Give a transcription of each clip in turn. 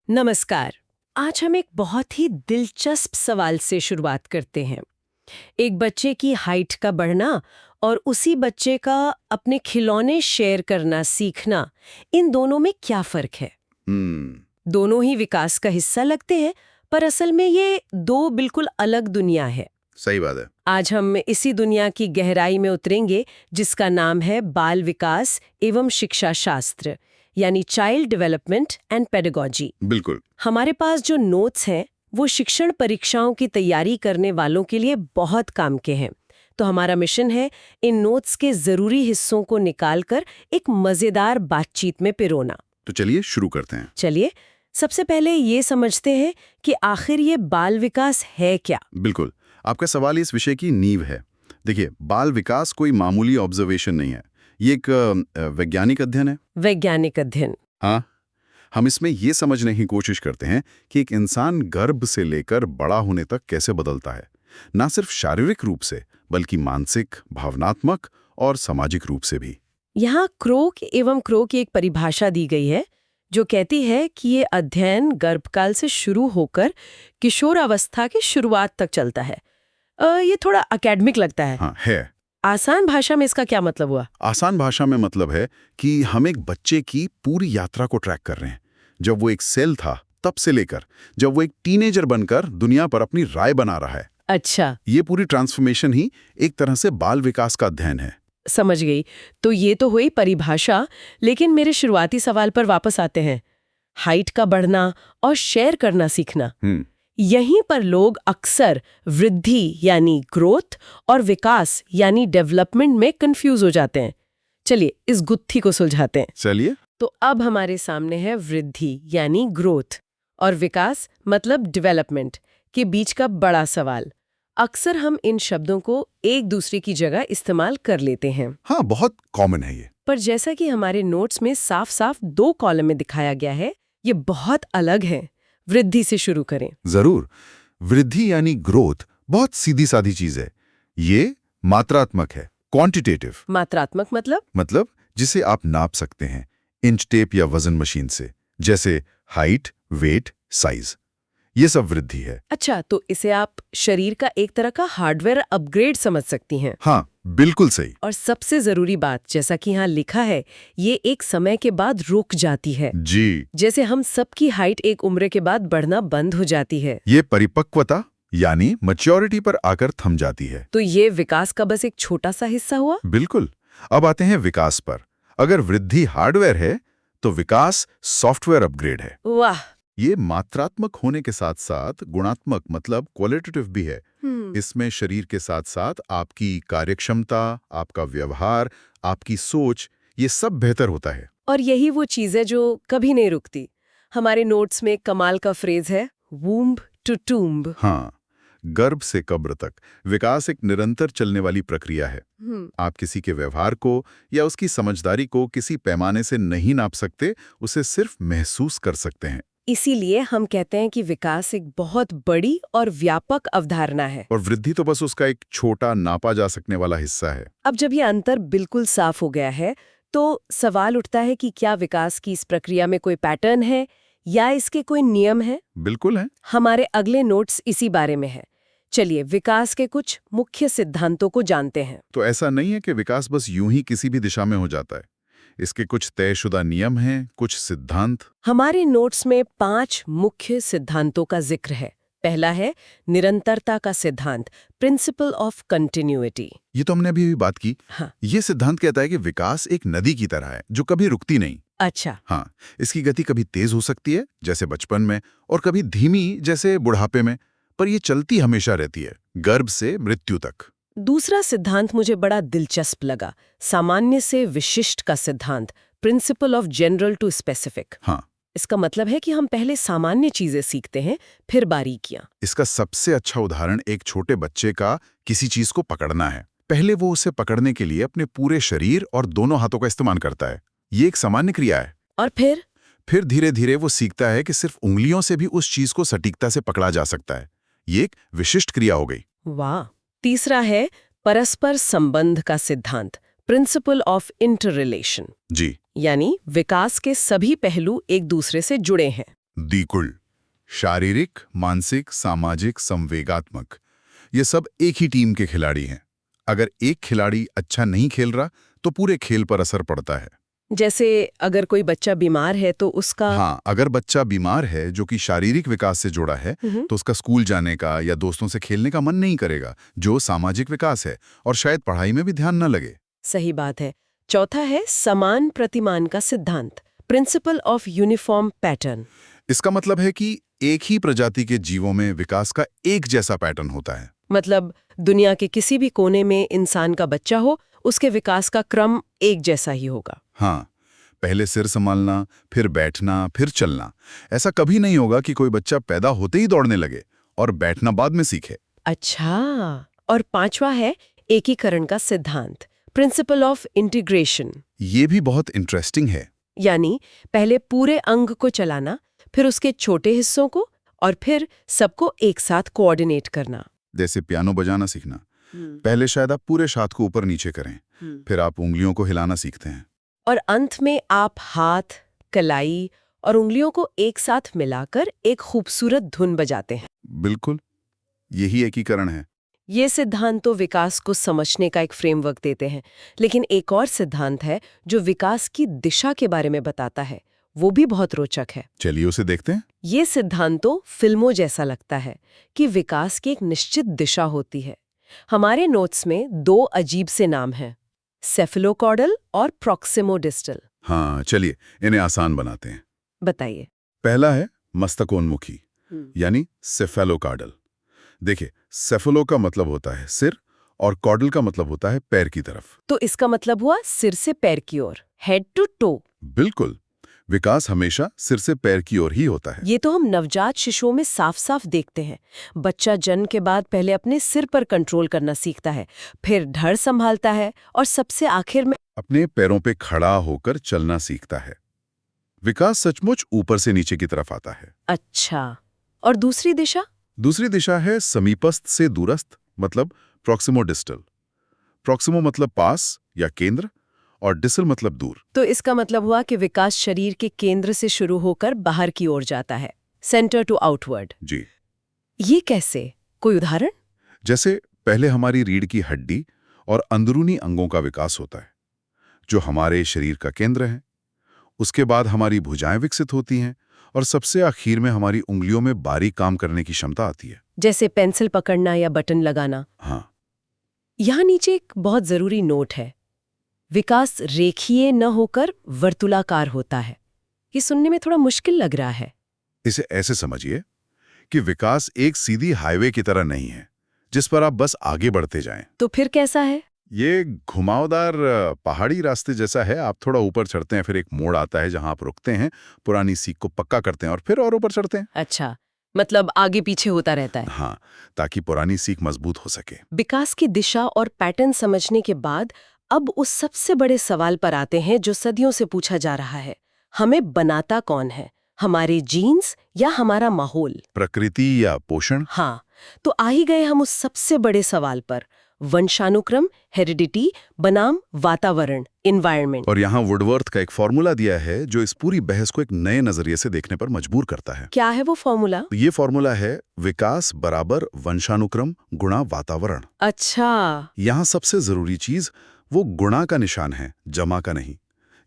नमस्कार। आज हम एक बहुत ही दिलचस्प सवाल से शुरुआत करते हैं। एक बच्चे की हाइट का बढ़ना और उसी बच्चे का अपने खिलौने शेयर करना सीखना, इन दोनों में क्या फर्क है? दोनों ही विकास का हिस्सा लगते हैं, पर असल में ये दो बिल्कुल अलग दुनिया है। सही बात है। आज हम इसी दुनिया की गहराई में उतरेंगे, जिसका नाम है बाल विकास एवं शिक्षा शास्त्र, यानी चाइल्ड डेवलपमेंट एंड पेडागोजी। बिल्कुल। हमारे पास जो नोट्स हैं वो शिक्षण परीक्षाओं की तैयारी करने वालों के लिए बहुत काम के हैं। तो हमारा मिशन है इन नोट्स के जरूरी हिस्सों को निकालकर एक मजेदार बातचीत में पिरोना। तो चलिए शुरू करते हैं। चलिए, सबसे पहले ये समझते हैं कि आखिर ये बाल विकास है क्या। बिल्कुल, आपका सवाल इस विषय की नींव है। देखिए, बाल विकास कोई मामूली ऑब्जर्वेशन नहीं है, ये एक वैज्ञानिक अध्ययन है। वैज्ञानिक अध्ययन? हाँ, हम इसमें ये समझने की कोशिश करते हैं कि एक इंसान गर्भ से लेकर बड़ा होने तक कैसे बदलता है, ना सिर्फ शारीरिक रूप से बल्कि मानसिक, भावनात्मक और सामाजिक रूप से भी। यहाँ क्रोक एवं क्रो की एक परिभाषा दी गई है जो कहती है कि ये अध्ययन गर्भकाल से शुरू होकर किशोरावस्था की शुरुआत तक चलता है। ये थोड़ा एकेडमिक लगता है। हाँ, है। आसान भाषा में इसका क्या मतलब हुआ? आसान भाषा में मतलब है कि हम एक बच्चे की पूरी यात्रा को ट्रैक कर रहे हैं, जब वो एक सेल था तब से लेकर जब वो एक टीनेजर बनकर दुनिया पर अपनी राय बना रहा है। अच्छा, ये पूरी ट्रांसफॉर्मेशन ही एक तरह से बाल विकास का अध्ययन है। समझ गई। तो ये तो हुई परिभाषा, लेकिन मेरे शुरुआती सवाल पर वापस आते हैं। हाइट का बढ़ना और शेयर करना सीखना, यहीं पर लोग अक्सर वृद्धि यानी ग्रोथ और विकास यानी डेवलपमेंट में कंफ्यूज हो जाते हैं। चलिए इस गुत्थी को सुलझाते हैं। चलिए। तो अब हमारे सामने है वृद्धि यानी ग्रोथ और विकास मतलब डेवलपमेंट के बीच का बड़ा सवाल। अक्सर हम इन शब्दों को एक दूसरे की जगह इस्तेमाल कर लेते हैं। हाँ, बहुत कॉमन है ये। पर जैसा कि हमारे नोट्स में साफ साफ 2 कॉलम में दिखाया गया है, ये बहुत अलग है। वृद्धि से शुरू करें। जरूर। वृद्धि यानी ग्रोथ बहुत सीधी सादी चीज है। ये मात्रात्मक है, क्वांटिटेटिव। मात्रात्मक मतलब जिसे आप नाप सकते हैं इंच टेप या वजन मशीन से, जैसे हाइट, वेट, साइज। ये सब वृद्धि है। अच्छा, तो इसे आप शरीर का एक तरह का हार्डवेयर अपग्रेड समझ सकती हैं। हाँ, बिल्कुल सही। और सबसे जरूरी बात, जैसा कि यहाँ लिखा है, ये एक समय के बाद रुक जाती है। जी। जैसे हम सबकी हाइट एक उम्र के बाद बढ़ना बंद हो जाती है। ये परिपक्वता यानी मैच्योरिटी पर आकर थम जाती है। तो ये विकास का बस एक छोटा सा हिस्सा हुआ। बिल्कुल। अब आते हैं विकास पर। अगर वृद्धि हार्डवेयर है तो विकास सॉफ्टवेयर अपग्रेड है। वाह। ये मात्रात्मक होने के साथ साथ गुणात्मक मतलब क्वालिटेटिव भी है। इसमें शरीर के साथ साथ आपकी कार्यक्षमता, आपका व्यवहार, आपकी सोच, ये सब बेहतर होता है। और यही वो चीज है जो कभी नहीं रुकती। हमारे नोट्स में कमाल का फ्रेज है, वूम्ब टू टूम्ब। हाँ, गर्भ से कब्र तक विकास एक निरंतर चलने वाली प्रक्रिया है। आप किसी के व्यवहार को या उसकी समझदारी को किसी पैमाने से नहीं नाप सकते, उसे सिर्फ महसूस कर सकते हैं। इसीलिए हम कहते हैं कि विकास एक बहुत बड़ी और व्यापक अवधारणा है। और वृद्धि तो बस उसका एक छोटा नापा जा सकने वाला हिस्सा है। अब जब ये अंतर बिल्कुल साफ हो गया है, तो सवाल उठता है कि क्या विकास की इस प्रक्रिया में कोई पैटर्न है या इसके कोई नियम है? बिल्कुल है। हमारे अगले नोट्स इसी बारे में है। चलिए विकास के कुछ मुख्य सिद्धांतों को जानते हैं। तो ऐसा नहीं है कि विकास बस यूं ही किसी भी दिशा में हो जाता है। इसके कुछ तयशुदा नियम हैं, कुछ सिद्धांत। हमारे नोट्स में 5 मुख्य सिद्धांतों का जिक्र है। पहला है निरंतरता का सिद्धांत, प्रिंसिपल ऑफ कंटिन्यूटी। ये तो हमने अभी बात की। हाँ। ये सिद्धांत कहता है कि विकास एक नदी की तरह है जो कभी रुकती नहीं। अच्छा। हाँ, इसकी गति कभी तेज हो सकती है जैसे बचपन में, और कभी धीमी जैसे बुढ़ापे में, पर ये चलती हमेशा रहती है, गर्भ से मृत्यु तक। दूसरा सिद्धांत मुझे बड़ा दिलचस्प लगा, सामान्य से विशिष्ट का सिद्धांत, principle of general to specific. हाँ। इसका मतलब है कि हम पहले सामान्य चीजें सीखते हैं, फिर बारीकियां। इसका सबसे अच्छा उदाहरण एक छोटे बच्चे का किसी चीज को पकड़ना है। पहले वो उसे पकड़ने के लिए अपने पूरे शरीर और दोनों हाथों का इस्तेमाल करता है। ये एक सामान्य क्रिया है। और फिर धीरे धीरे वो सीखता है कि सिर्फ उंगलियों से भी उस चीज को सटीकता से पकड़ा जा सकता है। ये एक विशिष्ट क्रिया हो गई। वाह। तीसरा है परस्पर संबंध का सिद्धांत, प्रिंसिपल ऑफ इंटर रिलेशन। जी। यानी विकास के सभी पहलू एक दूसरे से जुड़े हैं। बिल्कुल। शारीरिक, मानसिक, सामाजिक, संवेगात्मक, ये सब एक ही टीम के खिलाड़ी हैं। अगर एक खिलाड़ी अच्छा नहीं खेल रहा तो पूरे खेल पर असर पड़ता है। जैसे अगर कोई बच्चा बीमार है तो उसका हाँ, अगर बच्चा बीमार है जो कि शारीरिक विकास से जुड़ा है तो उसका स्कूल जाने का या दोस्तों से खेलने का मन नहीं करेगा, जो सामाजिक विकास है, और शायद पढ़ाई में भी ध्यान न लगे। सही बात है। चौथा है समान प्रतिमान का सिद्धांत, प्रिंसिपल ऑफ यूनिफॉर्म पैटर्न। इसका मतलब है कि एक ही प्रजाति के जीवों में विकास का एक जैसा पैटर्न होता है। मतलब दुनिया के किसी भी कोने में इंसान का बच्चा हो, उसके विकास का क्रम एक जैसा ही होगा। हाँ, पहले सिर संभालना, फिर बैठना, फिर चलना। ऐसा कभी नहीं होगा कि कोई बच्चा पैदा होते ही दौड़ने लगे और बैठना बाद में सीखे। अच्छा, और पांचवा है एकीकरण का सिद्धांत, प्रिंसिपल ऑफ इंटीग्रेशन। ये भी बहुत इंटरेस्टिंग है। यानी पहले पूरे अंग को चलाना, फिर उसके छोटे हिस्सों को, और फिर सबको एक साथ कोऑर्डिनेट करना। जैसे पियानो बजाना सीखना। पहले शायद आप पूरे हाथ को ऊपर नीचे करें, फिर आप उंगलियों को हिलाना सीखते हैं, और अंत में आप हाथ, कलाई और उंगलियों को एक साथ मिलाकर एक खूबसूरत धुन बजाते हैं। बिल्कुल, यही एकीकरण है। ये सिद्धांत तो विकास को समझने का एक फ्रेमवर्क देते हैं, लेकिन एक और सिद्धांत है जो विकास की दिशा के बारे में बताता है। वो भी बहुत रोचक है। चलिए उसे देखते हैं। ये सिद्धांत तो फिल्मों जैसा लगता है कि विकास की एक निश्चित दिशा होती है। हमारे नोट्स में दो अजीब से नाम हैं, सेफेलोकॉर्डल और प्रॉक्सिमोडिस्टल। हाँ, चलिए इन्हें आसान बनाते हैं। बताइए। पहला है मस्तकोन्मुखी, यानी सेफेलोकार्डल। देखिए, सेफेलो का मतलब होता है सिर और कॉर्डल का मतलब होता है पैर की तरफ। तो इसका मतलब हुआ सिर से पैर की ओर, हेड टू टो। बिल्कुल, विकास हमेशा सिर से पैर की ओर ही होता है। ये तो हम नवजात शिशुओं में साफ साफ देखते हैं। बच्चा जन्म के बाद पहले अपने सिर पर कंट्रोल करना सीखता है, फिर धड़ संभालता है और सबसे आखिर में अपने पैरों पे खड़ा होकर चलना सीखता है। विकास सचमुच ऊपर से नीचे की तरफ आता है। अच्छा, और दूसरी दिशा? दूसरी दिशा है समीपस्थ से दूरस्थ, मतलब प्रॉक्सिमोडिस्टल। प्रॉक्सिमो मतलब पास या केंद्र, और डिस्टल मतलब दूर। तो इसका मतलब हुआ कि विकास शरीर के केंद्र से शुरू होकर बाहर की ओर जाता है, सेंटर टू आउटवर्ड। जी। ये कैसे? कोई उदाहरण? जैसे पहले हमारी रीढ़ की हड्डी और अंदरूनी अंगों का विकास होता है, जो हमारे शरीर का केंद्र है। उसके बाद हमारी भुजाएं विकसित होती हैं और सबसे आखिर में हमारी उंगलियों में बारीक काम करने की क्षमता आती है, जैसे पेंसिल पकड़ना या बटन लगाना। हाँ। यहाँ नीचे एक बहुत जरूरी नोट है, विकास रेखीय न होकर वर्तुलाकार होता है। ये सुनने में थोड़ा मुश्किल लग रहा है। इसे ऐसे समझिए कि विकास एक सीधी हाईवे की तरह नहीं है जिस पर आप बस आगे बढ़ते जाएं। तो फिर कैसा है? ये घुमावदार पहाड़ी रास्ते जैसा है। आप थोड़ा ऊपर चढ़ते हैं, फिर एक मोड़ आता है जहां आप रुकते हैं, पुरानी सीख को पक्का करते हैं और फिर और ऊपर चढ़ते हैं। अच्छा, मतलब आगे पीछे होता रहता है। हाँ, ताकि पुरानी सीख मजबूत हो सके। विकास की दिशा और पैटर्न समझने के बाद अब उस सबसे बड़े सवाल पर आते हैं जो सदियों से पूछा जा रहा है, हमें बनाता कौन है, हमारे जीन्स या हमारा माहौल, प्रकृति या पोषण? हाँ, तो आ ही गए हम उस सबसे बड़े सवाल पर, वंशानुक्रम, हेरिडिटी बनाम वातावरण, इन्वायरमेंट। और यहाँ वुडवर्थ का एक फॉर्मूला दिया है जो इस पूरी बहस को एक नए नजरिए से देखने पर मजबूर करता है। क्या है वो फॉर्मूला? ये फॉर्मूला है विकास बराबर वंशानुक्रम गुणा वातावरण। अच्छा, यहाँ सबसे जरूरी चीज वो गुणा का निशान है, जमा का नहीं।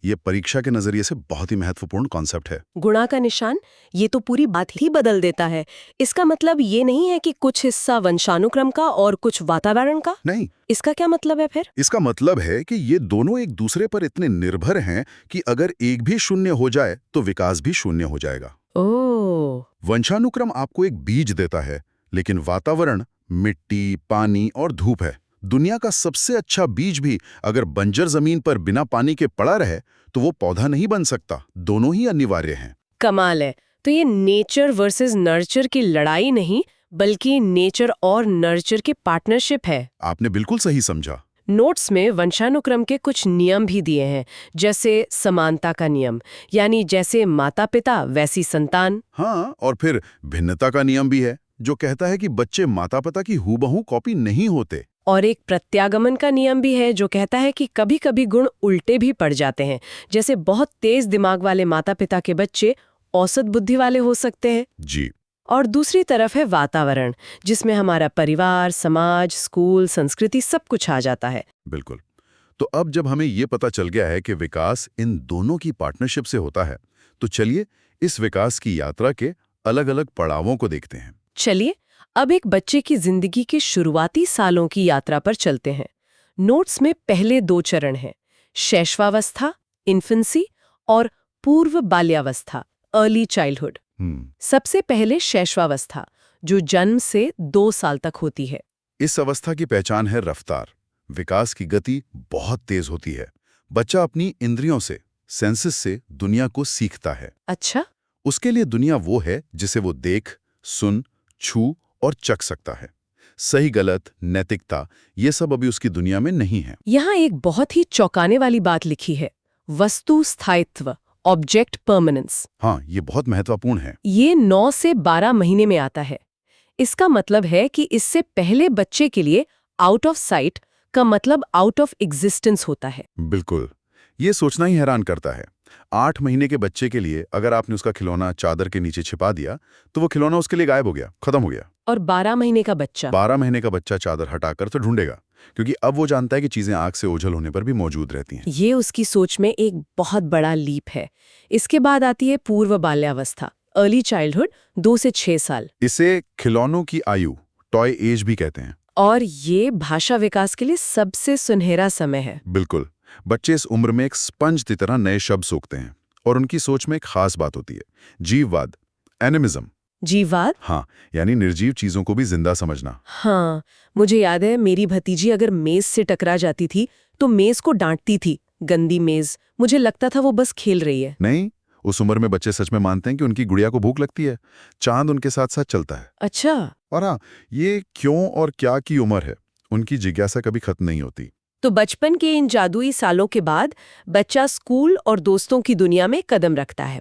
ये परीक्षा के नजरिए से बहुत ही महत्वपूर्ण कॉन्सेप्ट है। गुणा का निशान? ये तो पूरी बात ही बदल देता है। इसका मतलब ये नहीं है कि कुछ हिस्सा वंशानुक्रम का और कुछ वातावरण का? नहीं। इसका क्या मतलब है फिर? इसका मतलब है कि ये दोनों एक दूसरे पर इतने निर्भर हैं कि अगर एक भी शून्य हो जाए तो विकास भी शून्य हो जाएगा। ओह, वंशानुक्रम आपको एक बीज देता है, लेकिन वातावरण मिट्टी, पानी और धूप है। दुनिया का सबसे अच्छा बीज भी अगर बंजर जमीन पर बिना पानी के पड़ा रहे तो वो पौधा नहीं बन सकता। दोनों ही अनिवार्य हैं। कमाल है। तो ये नेचर वर्सेस नर्चर की लड़ाई नहीं, बल्कि नेचर और नर्चर की पार्टनरशिप है। आपने बिल्कुल सही समझा। नोट्स में वंशानुक्रम के कुछ नियम भी दिए हैं, जैसे समानता का नियम, यानी जैसे माता पिता वैसी संतान। हाँ, और फिर भिन्नता का नियम भी है जो कहता है कि बच्चे माता पिता की हूबहू कॉपी नहीं होते। और एक प्रत्यागमन का नियम भी है जो कहता है कि कभी कभी गुण उल्टे भी पड़ जाते हैं, जैसे बहुत तेज दिमाग वाले माता पिता के बच्चे औसत बुद्धि वाले हो सकते हैं। जी। और दूसरी तरफ है वातावरण, जिसमें हमारा परिवार, समाज, स्कूल, संस्कृति सब कुछ आ जाता है। बिल्कुल। तो अब जब हमें ये पता चल गया है कि विकास इन दोनों की पार्टनरशिप से होता है, तो चलिए इस विकास की यात्रा के अलग-अलग पड़ावों को देखते हैं। चलिए अब एक बच्चे की जिंदगी के शुरुआती सालों की यात्रा पर चलते हैं। नोट्स में पहले 2 चरण हैं, शैशवावस्था, इन्फेंसी, और पूर्व बाल्यावस्था, अर्ली चाइल्डहुड। सबसे पहले शैशवावस्था, जो जन्म से 2 साल तक होती है। इस अवस्था की पहचान है रफ्तार। विकास की गति बहुत तेज होती है। बच्चा अपनी इंद्रियों से, सेंसेस से दुनिया को सीखता है। अच्छा। उसके लिए दुनिया वो है जिसे वो देख, सुन, छू और चख सकता है। सही गलत, नैतिकता, ये सब अभी उसकी दुनिया में नहीं है। यहाँ एक बहुत ही चौंकाने वाली बात लिखी है, वस्तु स्थायित्व, ऑब्जेक्ट परमानेंस। हाँ, ये बहुत महत्वपूर्ण है। ये 9 से 12 महीने में आता है। इसका मतलब है कि इससे पहले बच्चे के लिए आउट ऑफ साइट का मतलब आउट ऑफ एग्जिस्टेंस होता है। बिल्कुल। ये सोचना ही हैरान करता है। 8 महीने के बच्चे के लिए अगर आपने उसका खिलौना चादर के नीचे छिपा दिया, तो वो खिलौना उसके लिए गायब हो गया, खत्म हो गया। और 12 महीने का बच्चा 12 महीने का बच्चा चादर हटाकर तो ढूंढेगा, क्योंकि अब वो जानता है कि चीजें आंख से ओझल होने पर भी मौजूद रहती हैं। ये उसकी सोच में एक बहुत बड़ा लीप है। इसके बाद आती है पूर्व बाल्यावस्था, अर्ली चाइल्डहुड, 2 से 6 साल। इसे खिलौनों की आयु, टॉय एज भी कहते हैं। और ये भाषा विकास के लिए सबसे सुनहरा समय है। बिल्कुल। बच्चे इस उम्र में एक स्पंज की तरह नए शब्द सोखते हैं, और उनकी सोच में एक खास बात होती है, जीववाद, एनिमिज्म। जीववाद? हाँ, यानी निर्जीव चीजों को भी जिंदा समझना। हाँ, मुझे याद है मेरी भतीजी अगर मेज से टकरा जाती थी तो मेज को डांटती थी, गंदी मेज। मुझे लगता था वो बस खेल रही है। नहीं, उस उम्र में बच्चे सच में मानते हैं कि उनकी गुड़िया को भूख लगती है। चांद उनके साथ साथ चलता है। अच्छा। और हाँ, ये क्यों और क्या की उम्र है, उनकी जिज्ञासा कभी खत्म नहीं होती। तो बचपन के इन जादुई सालों के बाद बच्चा स्कूल और दोस्तों की दुनिया में कदम रखता है।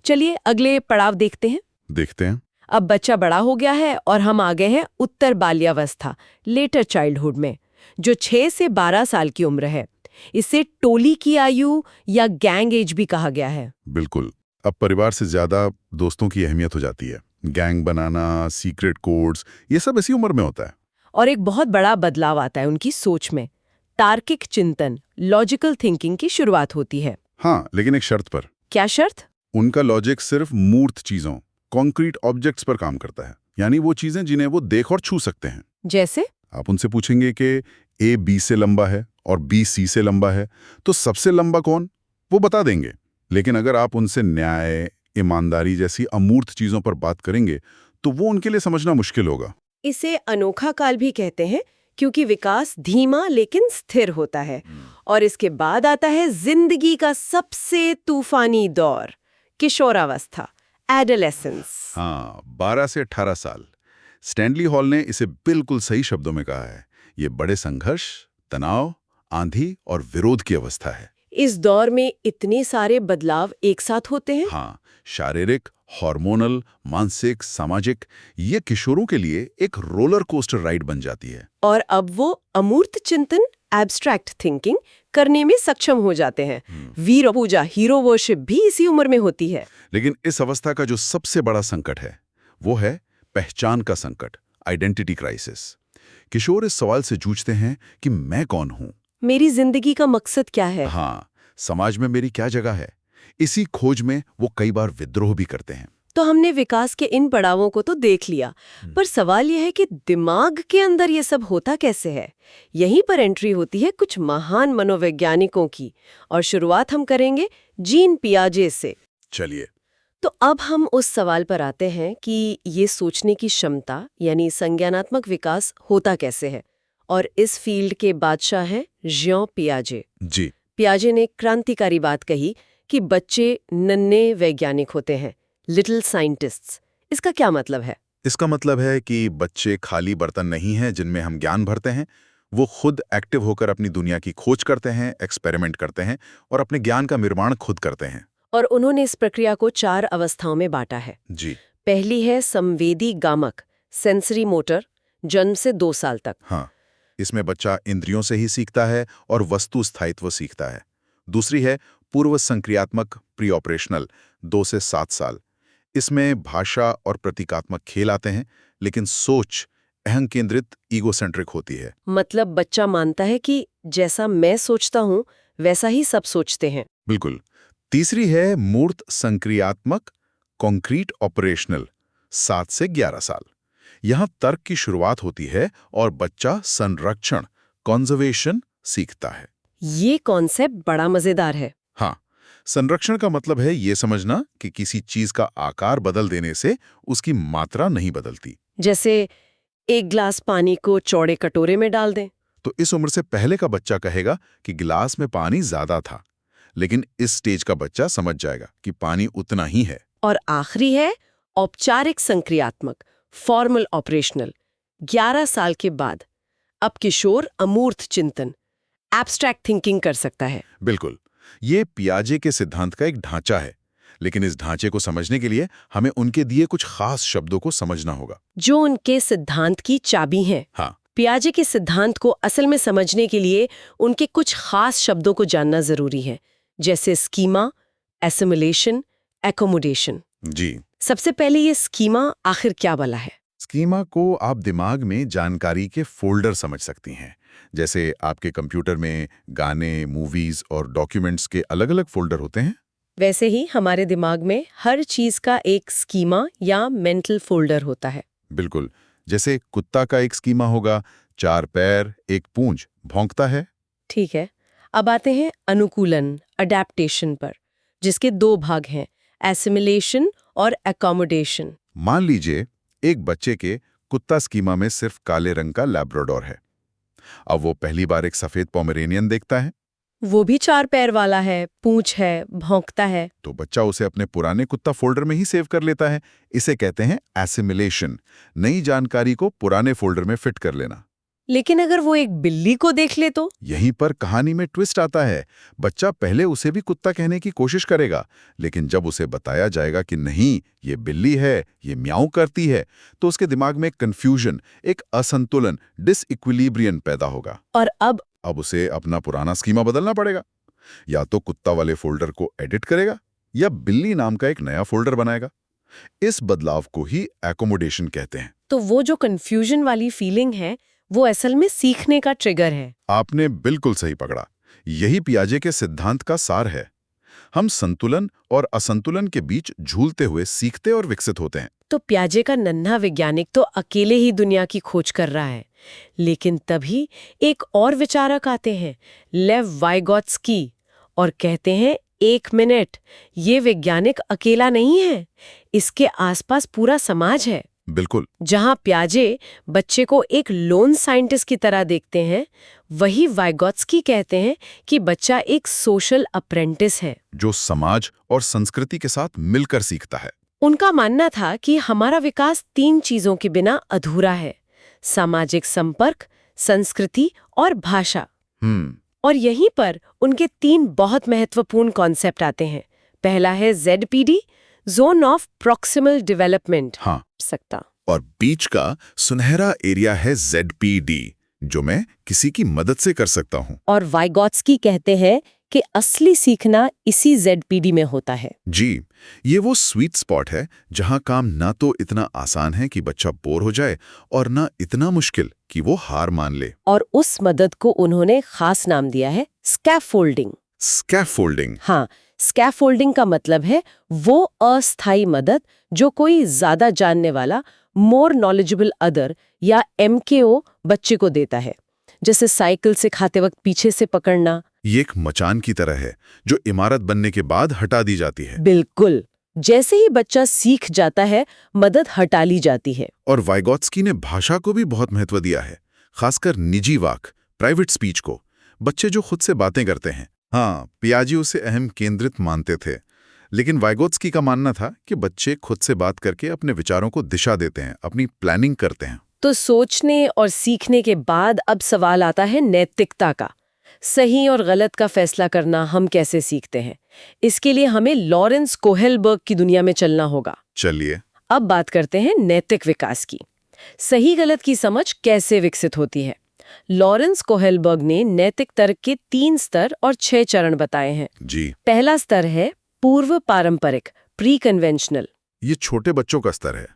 चलिए अगले पड़ाव देखते हैं। देखते हैं। अब बच्चा बड़ा हो गया है और हम आ गए हैं उत्तर बाल्यावस्था, लेटर चाइल्डहुड में, जो 6 से 12 साल की उम्र है। इसे टोली की आयु या गैंग एज भी कहा गया है। बिल्कुल। अब परिवार से ज्यादा दोस्तों की अहमियत हो जाती है। गैंग बनाना, सीक्रेट कोड्स, ये सब इसी उम्र में होता है। और एक बहुत बड़ा बदलाव आता है उनकी सोच में। तार्किक चिंतन, लॉजिकल थिंकिंग की शुरुआत होती है। हाँ, लेकिन एक शर्त पर। क्या शर्त? उनका लॉजिक सिर्फ मूर्त चीजों, कॉन्क्रीट ऑब्जेक्ट्स पर काम करता है, यानी वो चीजें जिन्हें वो देख और छू सकते हैं। जैसे? आप उनसे पूछेंगे कि ए बी से लंबा है और बी सी से लंबा है, तो सबसे लंबा कौन, वो बता देंगे। लेकिन अगर आप उनसे न्याय, ईमानदारी जैसी अमूर्त चीजों पर बात करेंगे, तो वो उनके लिए समझना मुश्किल होगा। इसे अनोखा काल भी कहते हैं, क्योंकि विकास धीमा लेकिन स्थिर होता है। और इसके बाद आता है जिंदगी का सबसे तूफानी दौर, किशोरावस्था, एडोलेसेंस। हाँ, 12 से 18 साल। स्टैनली हॉल ने इसे बिल्कुल सही शब्दों में कहा है। ये बड़े संघर्ष, तनाव, आंधी और विरोध की अवस्था है। इस दौर में इतने सारे बदलाव एक साथ होते हैं। हाँ, शारीरिक, हार्मोनल, मानसिक, सामाजिक, ये किशोरों के लिए एक रोलर कोस्टर राइड बन जाती है। और अब वो अमूर्त चिंतन, एब्स्ट्रैक्ट थिंकिंग करने में सक्षम हो जाते हैं। वीर पूजा, हीरो वर्शिप भी इसी उम्र में होती है। लेकिन इस अवस्था का जो सबसे बड़ा संकट है, वो है पहचान का संकट, आइडेंटिटी क्राइसिस। किशोर इस सवाल से जूझते हैं कि मैं कौन हूं? मेरी जिंदगी का मकसद क्या है? हाँ, समाज में मेरी क्या जगह है? इसी खोज में वो कई बार विद्रोह भी करते हैं। तो हमने विकास के इन पड़ावों को तो देख लिया, पर सवाल यह है कि दिमाग के अंदर ये सब होता कैसे है? यहीं पर एंट्री होती है कुछ महान मनोवैज्ञानिकों की, और शुरुआत हम करेंगे जीन पियाजे से। चलिए। तो अब हम उस सवाल पर आते हैं कि ये सोचने की क्षमता यानी संज्ञानात्मक विकास होता कैसे है, और इस फील्ड के बादशाह हैं जियों पियाजे। जी। पियाजे ने क्रांतिकारी बात कही कि बच्चे नन्हे वैज्ञानिक होते हैं, लिटिल साइंटिस्ट्स। इसका क्या मतलब है? इसका मतलब है कि बच्चे खाली बर्तन नहीं हैं जिनमें हम ज्ञान भरते हैं। वो खुद एक्टिव होकर अपनी दुनिया की खोज करते हैं, एक्सपेरिमेंट करते हैं और अपने ज्ञान का निर्माण खुद करते हैं। और उन्होंने इस प्रक्रिया को 4 अवस्थाओं में बांटा है। जी। पहली है संवेदी गामक, सेंसरी मोटर, जन्म से 2 साल तक। हाँ, इसमें बच्चा इंद्रियों से ही सीखता है और वस्तु स्थायित्व सीखता है। दूसरी है पूर्व संक्रियात्मक, प्री ऑपरेशनल, 2 से 7 साल। इसमें भाषा और प्रतीकात्मक खेल आते हैं, लेकिन सोच अहं केंद्रित ईगोसेंट्रिक होती है। मतलब बच्चा मानता है कि जैसा मैं सोचता हूँ वैसा ही सब सोचते हैं। बिल्कुल। तीसरी है मूर्त संक्रियात्मक, कॉन्क्रीट ऑपरेशनल, 7 से 11 साल। यहाँ तर्क की शुरुआत होती है और बच्चा संरक्षण, कॉन्जर्वेशन सीखता है। ये कॉन्सेप्ट बड़ा मजेदार है। हाँ, संरक्षण का मतलब है ये समझना कि किसी चीज का आकार बदल देने से उसकी मात्रा नहीं बदलती। जैसे एक गिलास पानी को चौड़े कटोरे में डाल दें। तो इस उम्र से पहले का बच्चा कहेगा कि गिलास में पानी ज्यादा था, लेकिन इस स्टेज का बच्चा समझ जाएगा कि पानी उतना ही है। और आखिरी है औपचारिक संक्रियात्मक, फॉर्मल ऑपरेशनल। 11 साल के बाद अब किशोर अमूर्त चिंतन, एब्स्ट्रैक्ट थिंकिंग कर सकता है। बिल्कुल, ये पियाजे के सिद्धांत का एक ढांचा है, लेकिन इस ढांचे को समझने के लिए हमें उनके दिए कुछ खास शब्दों को समझना होगा, जो उनके सिद्धांत की चाबी हैं। हाँ। पियाजे के सिद्धांत को असल में समझने के लिए उनके कुछ खास शब्दों को जानना जरूरी है, जैसे स्कीमा, एसिमुलेशन, एकोमोडेशन। जी। सबसे पहले ये स्कीमा आखिर क्या भला है? स्कीमा को आप दिमाग में जानकारी के फोल्डर समझ सकती हैं। जैसे आपके कंप्यूटर में गाने, मूवीज और डॉक्यूमेंट्स के अलग-अलग फोल्डर होते हैं। वैसे ही हमारे दिमाग में हर चीज का एक स्कीमा या मेंटल फोल्डर होता है। बिल्कुल, जैसे कुत्ता का एक स्कीमा होगा, 4 पैर, एक पूंछ, भौंकता है। ठीक है, अब आते हैं अनुकूलन, अडेप्टेशन पर, जिसके 2 भाग हैं, एसिमिलेशन और एकोमोडेशन। मान लीजिए एक बच्चे के कुत्ता स्कीमा में सिर्फ काले रंग का लैब्राडोर है। अब वो पहली बार एक सफेद पोमेरेनियन देखता है, वो भी 4 पैर वाला है, पूंछ है, भौंकता है। तो बच्चा उसे अपने पुराने कुत्ता फोल्डर में ही सेव कर लेता है। इसे कहते हैं एसिमिलेशन, नई जानकारी को पुराने फोल्डर में फिट कर लेना। लेकिन अगर वो एक बिल्ली को देख ले तो? यहीं पर कहानी में ट्विस्ट आता है। बच्चा पहले उसे भी कुत्ता कहने की कोशिश करेगा, लेकिन जब उसे बताया जाएगा कि नहीं, ये बिल्ली है, ये म्याऊं करती है, तो उसके दिमाग में कंफ्यूजन, एक असंतुलन, डिसइक्विलिब्रियम पैदा होगा। और अब उसे अपना पुराना स्कीमा बदलना पड़ेगा। या तो कुत्ता वाले फोल्डर को एडिट करेगा या बिल्ली नाम का एक नया फोल्डर बनाएगा। इस बदलाव को ही एकोमोडेशन कहते हैं। तो वो जो कंफ्यूजन वाली फीलिंग है, वो असल में सीखने का ट्रिगर है। आपने बिल्कुल सही पकड़ा। यही पियाजे के सिद्धांत का सार है। हम संतुलन और असंतुलन के बीच झूलते हुए सीखते और विकसित होते हैं। तो पियाजे का नन्हा वैज्ञानिक तो अकेले ही दुनिया की खोज कर रहा है, लेकिन तभी एक और विचारक आते हैं, लेव वाइगोत्स्की, और कहते हैं 1 मिनट, ये वैज्ञानिक अकेला नहीं है, इसके आसपास पूरा समाज है। बिल्कुल। जहां पियाजे बच्चे को एक लोन साइंटिस्ट की तरह देखते हैं, वही वाइगोत्स्की कहते हैं कि बच्चा एक सोशल अप्रेंटिस है, जो समाज और संस्कृति के साथ मिलकर सीखता है। उनका मानना था कि हमारा विकास 3 चीजों के बिना अधूरा है, सामाजिक संपर्क, संस्कृति और भाषा। और यहीं पर उनके 3 बहुत महत्वपूर्ण कॉन्सेप्ट आते हैं। पहला है ZPD, zone of proximal development. हाँ। सकता। और बीच का सुनहरा एरिया है ZPD, जो मैं किसी की मदद से कर सकता हूँ। और वाइगोत्स्की कहते हैं कि असली सीखना इसी ZPD में होता है। जी, ये वो स्वीट स्पॉट है जहाँ काम ना तो इतना आसान है कि बच्चा बोर हो जाए और ना इतना मुश्किल कि वो हार मान ले। और उस मदद को उन्होंने खास नाम दिया है स्कैफोल्डिंग। स्कैफोल्डिंग। हाँ, स्कैफोल्डिंग का मतलब है वो अस्थायी मदद जो कोई ज्यादा जानने वाला, मोर नॉलेजेबल अदर या MKO बच्चे को देता है। जैसे साइकिल सिखाते वक्त पीछे से पकड़ना। ये एक मचान की तरह है जो इमारत बनने के बाद हटा दी जाती है। बिल्कुल, जैसे ही बच्चा सीख जाता है, मदद हटा ली जाती है। और वाइगोत्स्की ने भाषा को भी बहुत महत्व दिया है, खासकर निजी वाक, प्राइवेट स्पीच को। बच्चे जो खुद से बातें करते हैं। हाँ, पियाजे उसे अहम केंद्रित मानते थे, लेकिन वाइगोत्स्की का मानना था कि बच्चे खुद से बात करके अपने विचारों को दिशा देते हैं, अपनी प्लानिंग करते हैं। तो सोचने और सीखने के बाद अब सवाल आता है नैतिकता का। सही और गलत का फैसला करना हम कैसे सीखते हैं? इसके लिए हमें लॉरेंस कोहेलबर्ग की दुनिया में चलना होगा। चलिए अब बात करते हैं नैतिक विकास की। सही गलत की समझ कैसे विकसित होती है? लॉरेंस कोहेलबर्ग ने नैतिक तर्क के 3 स्तर और 6 चरण बताए हैं। जी। पहला स्तर है पूर्व पारंपरिक, प्री कन्वेंशनल। ये छोटे बच्चों का स्तर है।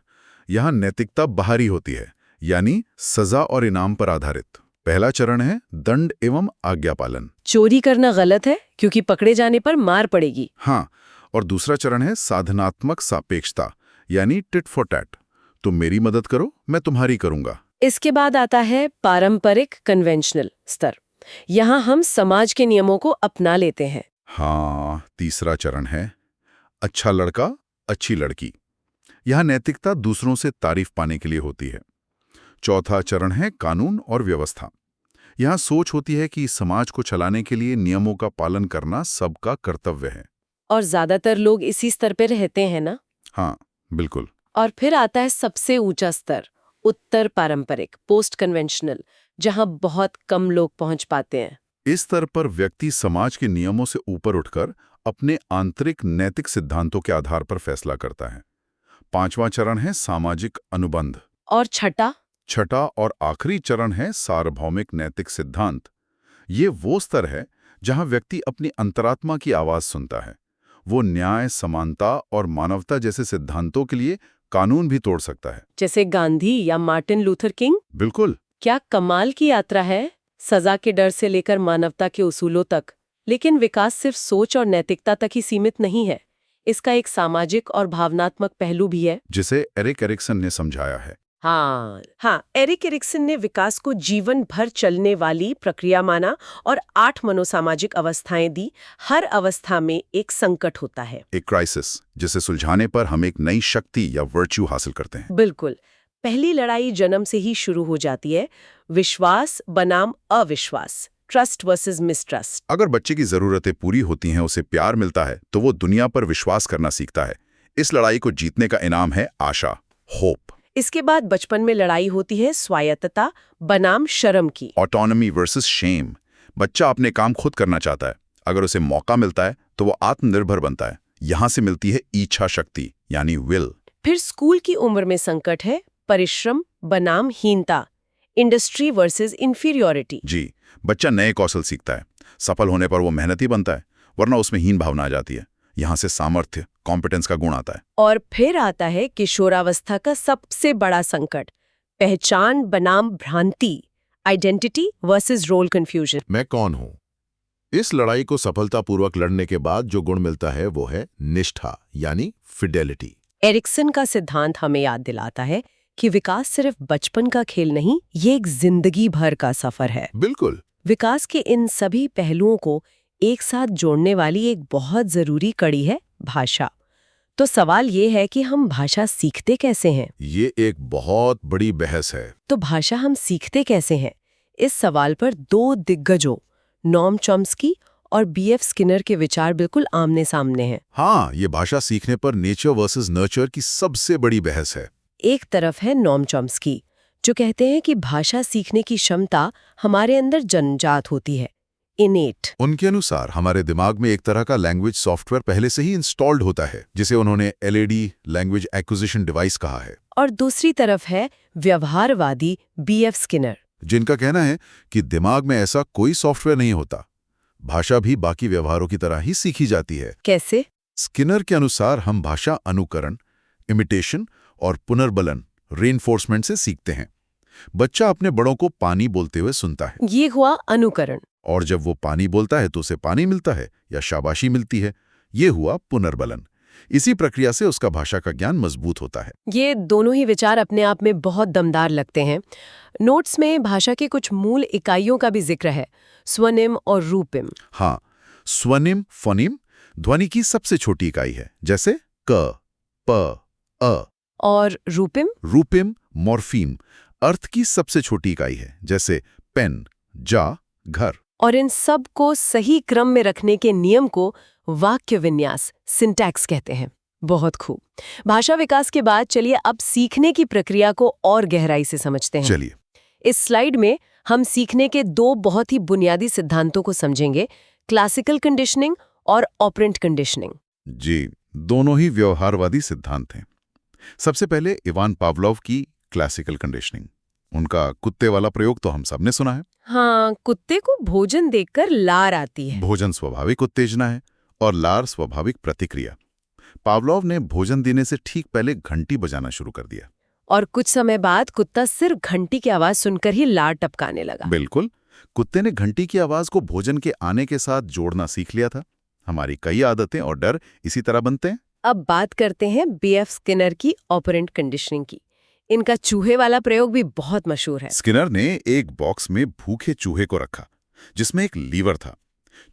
यहाँ नैतिकता बाहरी होती है, यानी सजा और इनाम पर आधारित। पहला चरण है दंड एवं आज्ञा पालन। चोरी करना गलत है क्योंकि पकड़े जाने पर मार पड़ेगी। हाँ, और दूसरा चरण है साधनात्मक सापेक्षता, यानी टिट फॉर टैट। तुम मेरी मदद करो, मैं तुम्हारी करूंगा। इसके बाद आता है पारंपरिक कन्वेंशनल स्तर। यहाँ हम समाज के नियमों को अपना लेते हैं। हाँ, तीसरा चरण है अच्छा लड़का अच्छी लड़की। यहाँ नैतिकता दूसरों से तारीफ पाने के लिए होती है। चौथा चरण है कानून और व्यवस्था। यहाँ सोच होती है कि समाज को चलाने के लिए नियमों का पालन करना सबका कर्तव्य है। और ज्यादातर लोग इसी स्तर पे रहते हैं ना? हाँ, बिल्कुल। और फिर आता है सबसे ऊंचा स्तर, उत्तर पारंपरिक, पोस्ट कन्वेंशनल, जहां बहुत कम लोग पहुंच पाते हैं। इस स्तर पर व्यक्ति समाज के नियमों से ऊपर उठकर अपने आंतरिक नैतिक सिद्धांतों के आधार पर फैसला करता है। पांचवां चरण है सामाजिक अनुबंध। और छठा और आखिरी चरण है सार्वभौमिक नैतिक सिद्धांत। ये वो स्तर है जहां व्यक्ति अपनी अंतरात्मा की आवाज सुनता है। वो न्याय, समानता और मानवता जैसे सिद्धांतों के लिए कानून भी तोड़ सकता है। जैसे गांधी या मार्टिन लूथर किंग। बिल्कुल। क्या कमाल की यात्रा है, सजा के डर से लेकर मानवता के उसूलों तक। लेकिन विकास सिर्फ सोच और नैतिकता तक ही सीमित नहीं है। इसका एक सामाजिक और भावनात्मक पहलू भी है, जिसे एरिक एरिक्सन ने समझाया है। हाँ, एरिक एरिक्सन ने विकास को जीवन भर चलने वाली प्रक्रिया माना और 8 मनोसामाजिक अवस्थाएं दी। हर अवस्था में एक संकट होता है, एक क्राइसिस, जिसे सुलझाने पर हम एक नई शक्ति या वर्च्यू हासिल करते हैं। बिल्कुल। पहली लड़ाई जन्म से ही शुरू हो जाती है, विश्वास बनाम अविश्वास, ट्रस्ट वर्सेस मिसट्रस्ट। अगर बच्चे की जरूरतें पूरी होती हैं, उसे प्यार मिलता है, तो वो दुनिया पर विश्वास करना सीखता है। इस लड़ाई को जीतने का इनाम है आशा, होप। इसके बाद बचपन में लड़ाई होती है स्वायत्तता बनाम शर्म की, ऑटोनॉमी वर्सेस शेम। बच्चा अपने काम खुद करना चाहता है। अगर उसे मौका मिलता है तो वो आत्मनिर्भर बनता है। यहाँ से मिलती है इच्छा शक्ति, यानी विल। फिर स्कूल की उम्र में संकट है परिश्रम बनाम हीनता, इंडस्ट्री वर्सेस इंफीरियोरिटी। जी, बच्चा नए कौशल सीखता है। सफल होने पर वो मेहनती बनता है, वरना उसमें हीन भावना आ जाती है। यहाँ से सामर्थ्य, कॉम्पिटेंस का गुण आता है। और फिर आता है किशोरावस्था का सबसे बड़ा संकट, पहचान बनाम भ्रांति, आइडेंटिटी वर्सेस रोल कंफ्यूजन। मैं कौन हूं? इस लड़ाई को सफलतापूर्वक लड़ने के बाद जो गुण मिलता है वो है निष्ठा, यानी फिडेलिटी। एरिक्सन का सिद्धांत हमें याद दिलाता है कि विकास सिर्फ बचपन का खेल नहीं, ये एक जिंदगी भर का सफर है। बिल्कुल। विकास के इन सभी पहलुओं को एक साथ जोड़ने वाली एक बहुत जरूरी कड़ी है भाषा। तो सवाल ये है कि हम भाषा सीखते कैसे हैं? ये एक बहुत बड़ी बहस है। तो भाषा हम सीखते कैसे हैं? इस सवाल पर 2 दिग्गजों, नॉर्म चॉम्स्की और बीएफ स्किनर के विचार बिल्कुल आमने सामने हैं। हाँ, ये भाषा सीखने पर नेचर वर्सेस नर्चर की सबसे बड़ी बहस है। एक तरफ है नॉर्म चॉम्स्की, जो कहते हैं कि भाषा सीखने की क्षमता हमारे अंदर जन्मजात होती है, इनेट। उनके अनुसार हमारे दिमाग में एक तरह का लैंग्वेज सॉफ्टवेयर पहले से ही इंस्टॉल्ड होता है, जिसे उन्होंने एलएडी, लैंग्वेज एक्विजिशन डिवाइस, कहा है। और दूसरी तरफ है व्यवहारवादी बीएफ स्किनर, जिनका कहना है कि दिमाग में ऐसा कोई सॉफ्टवेयर नहीं होता। भाषा भी बाकी व्यवहारों की तरह ही सीखी जाती है। कैसे? स्किनर के अनुसार हम भाषा अनुकरण, इमिटेशन और पुनर्बलन, रीइंफोर्समेंट से सीखते हैं। बच्चा अपने बड़ों को पानी बोलते हुए सुनता है, ये हुआ अनुकरण। और जब वो पानी बोलता है तो उसे पानी मिलता है या शाबाशी मिलती है। ये हुआ पुनर्बलन। इसी प्रक्रिया से उसका भाषा का ज्ञान मजबूत होता है। ये दोनों ही विचार अपने आप में बहुत दमदार लगते हैं। नोट्स में भाषा के कुछ मूल इकाइयों का भी जिक्र है, स्वनिम और रूपिम। हाँ, स्वनिम फोनिम ध्वनि की सबसे छोटी इकाई है, जैसे क, प, अ। और रूपिम? रूपिम मॉर्फीम अर्थ की सबसे छोटी इकाई है, जैसे पेन, जा, घर। और इन सब को सही क्रम में रखने के नियम को वाक्य विन्यास, सिंटैक्स कहते हैं। बहुत खूब। भाषा विकास के बाद चलिए अब सीखने की प्रक्रिया को और गहराई से समझते हैं। चलिए। इस स्लाइड में हम सीखने के 2 बहुत ही बुनियादी सिद्धांतों को समझेंगे, क्लासिकल कंडीशनिंग और ऑपरेंट कंडीशनिंग। जी, दोनों ही व्यवहारवादी सिद्धांत हैं। सबसे पहले इवान पावलोव की क्लासिकल कंडीशनिंग। उनका कुत्ते वाला प्रयोग तो हम सबने सुना है। हाँ, कुत्ते को भोजन देकर लार आती है। भोजन स्वाभाविक उत्तेजना है और लार स्वाभाविक प्रतिक्रिया। पावलोव ने भोजन देने से ठीक पहले घंटी बजाना शुरू कर दिया। और कुछ समय बाद कुत्ता सिर्फ घंटी की आवाज सुनकर ही लार टपकाने लगा। बिल्कुल, कुत्ते ने घंटी की आवाज को भोजन के आने के साथ जोड़ना सीख लिया था। हमारी कई आदतें और डर इसी तरह बनते हैं। अब बात करते हैं बीएफ स्किनर की ऑपरेंट कंडीशनिंग की। इनका चूहे वाला प्रयोग भी बहुत मशहूर है। स्किनर ने एक बॉक्स में भूखे चूहे को रखा जिसमें एक लीवर था।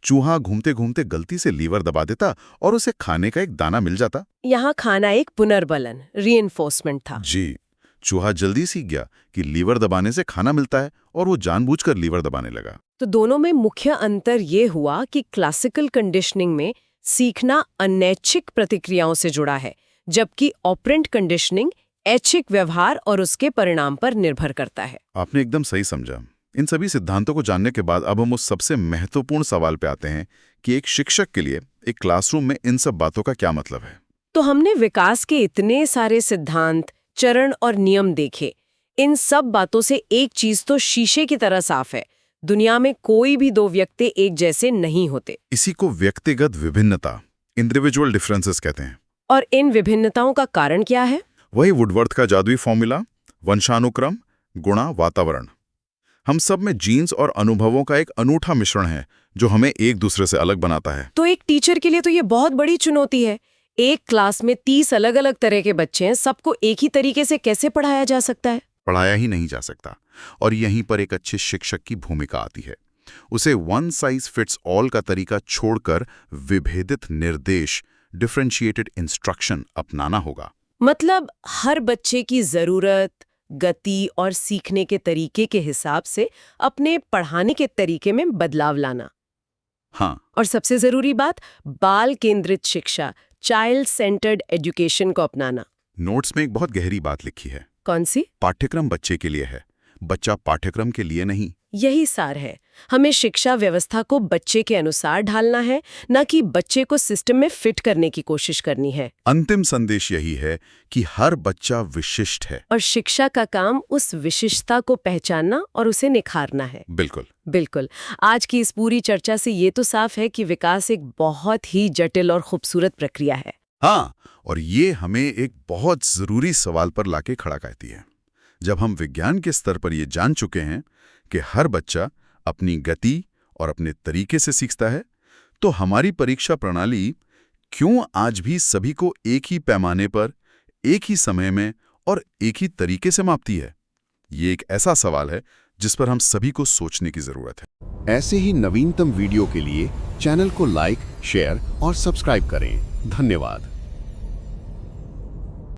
चूहा घूमते घूमते गलती से लीवर दबा देता और उसे खाने का एक दाना मिल जाता। यहाँ खाना एक पुनर्बलन रीइंफोर्समेंट था। जी, चूहा जल्दी सीख गया कि लीवर दबाने से खाना मिलता है और वो जानबूझकर लीवर दबाने लगा। तो दोनों में मुख्य अंतर ये हुआ कि क्लासिकल कंडीशनिंग में सीखना अनैच्छिक प्रतिक्रियाओं से जुड़ा है, जबकि ऑपरेंट कंडीशनिंग ऐच्छिक व्यवहार और उसके परिणाम पर निर्भर करता है। आपने एकदम सही समझा। इन सभी सिद्धांतों को जानने के बाद अब हम उस सबसे महत्वपूर्ण सवाल पे आते हैं कि एक शिक्षक के लिए एक क्लासरूम में इन सब बातों का क्या मतलब है। तो हमने विकास के इतने सारे सिद्धांत, चरण और नियम देखे। इन सब बातों से एक चीज तो शीशे की तरह साफ है, दुनिया में कोई भी दो व्यक्ति एक जैसे नहीं होते। इसी को व्यक्तिगत विभिन्नता, इंडिविजुअल डिफरेंसेस कहते हैं। और इन विभिन्नताओं का कारण क्या है? वही वुडवर्थ का जादुई फॉर्मूला, वंशानुक्रम, गुणा, वातावरण। हम सब में जीन्स और अनुभवों का एक अनूठा मिश्रण है जो हमें एक दूसरे से अलग बनाता है। तो एक टीचर के लिए तो ये बहुत बड़ी चुनौती है। एक क्लास में 30 अलग अलग तरह के बच्चे हैं, सबको एक ही तरीके से कैसे पढ़ाया जा सकता है? पढ़ाया ही नहीं जा सकता। और यहीं पर एक अच्छे शिक्षक की भूमिका आती है। उसे वन साइज फिट्स ऑल का तरीका छोड़कर विभेदित निर्देश, डिफरेंशिएटेड इंस्ट्रक्शन अपनाना होगा। मतलब हर बच्चे की जरूरत, गति और सीखने के तरीके के हिसाब से अपने पढ़ाने के तरीके में बदलाव लाना। हाँ, और सबसे जरूरी बात, बाल केंद्रित शिक्षा, चाइल्ड सेंटर्ड एजुकेशन को अपनाना। नोट्स में एक बहुत गहरी बात लिखी है। कौन सी? पाठ्यक्रम बच्चे के लिए है, बच्चा पाठ्यक्रम के लिए नहीं। यही सार है। हमें शिक्षा व्यवस्था को बच्चे के अनुसार ढालना है, न कि बच्चे को सिस्टम में फिट करने की कोशिश करनी है। अंतिम संदेश यही है कि हर बच्चा विशिष्ट है और शिक्षा का काम उस विशिष्टता को पहचानना और उसे निखारना है। बिल्कुल। बिल्कुल। आज की इस पूरी चर्चा से ये तो साफ है कि विकास एक बहुत ही जटिल और खूबसूरत प्रक्रिया है। हाँ, और ये हमें एक बहुत जरूरी सवाल पर लाके खड़ा करती है। जब हम विज्ञान के स्तर पर ये जान चुके हैं कि हर बच्चा अपनी गति और अपने तरीके से सीखता है, तो हमारी परीक्षा प्रणाली क्यों आज भी सभी को एक ही पैमाने पर, एक ही समय में और एक ही तरीके से मापती है? ये एक ऐसा सवाल है जिस पर हम सभी को सोचने की जरूरत है। ऐसे ही नवीनतम वीडियो के लिए चैनल को लाइक, शेयर और सब्सक्राइब करें। धन्यवाद।